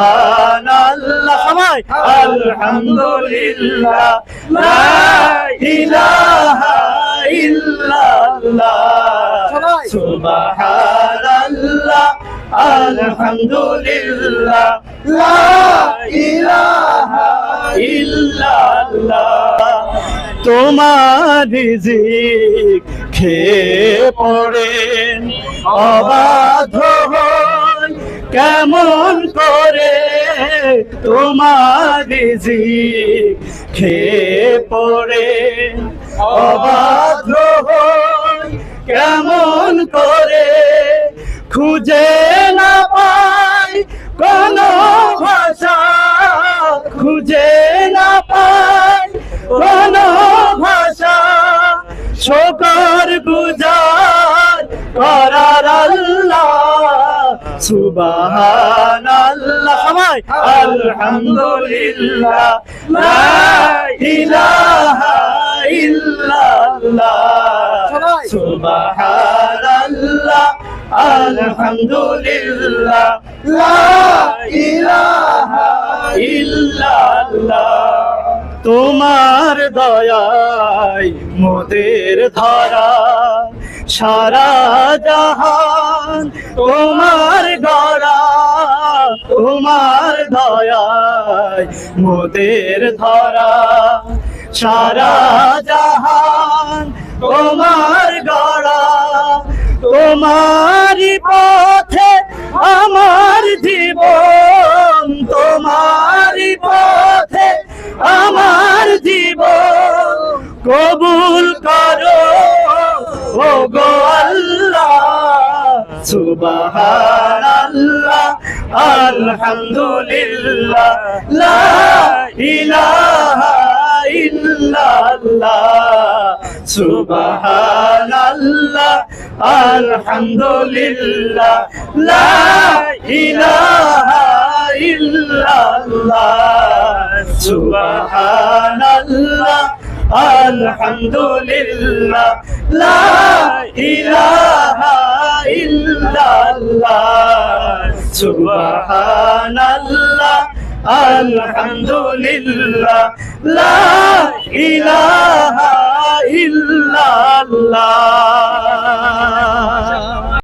সুবহানাল্লাহ সবাই আলহামদুলিল্লাহ লা ইলাহা ইল্লাল্লাহ সুবহানাল্লাহ আলহামদুলিল্লাহ লা ইলাহা ইল্লাল্লাহ তোমার রিজিক খেয়ে পড়ে অবাধ্য হই কেমন করে তোমার রিজিক খেয়ে পড়ে অবাধ্য হই কেমন করে খুঁজে না পাই কোনো ভাষা খুঁজে না পাই কোনো ভাষা শুকর গুজার করার আল্লাহ সুবহানাল্লাহ সবাই আলহামদুলিল্লাহ লা ইলাহা ইল্লাল্লাহ সুবহানাল্লাহ আলহামদুলিল্লাহ লা ইলাহা ইল্লাল্লাহ তোমার দয়ায় মোদের ধরা সারা জাহান তোমার গড়া তোমার দয়ায় মোদের ধরা সারা জাহান তোমার গড়া তোমারই পথে আমার জীবন তোমারই পথে আমার জীবন কবুল করো ও গো আল্লাহ সুবহানাল্লাহ আলহামদুলিল্লাহ লা ইলাহা ইল্লাল্লাহ সুবহানাল্লাহ আলহামদুলিল্লাহ লা ইলাহা ইল্লাল্লাহ সুবহানাল্লাহ আলহামদুলিল্লাহ লা ইলাহা ইল্লাল্লাহ সুবহানাল্লাহ আলহামদুলিল্লাহ লা ইলাহা ইল্লাল্লাহ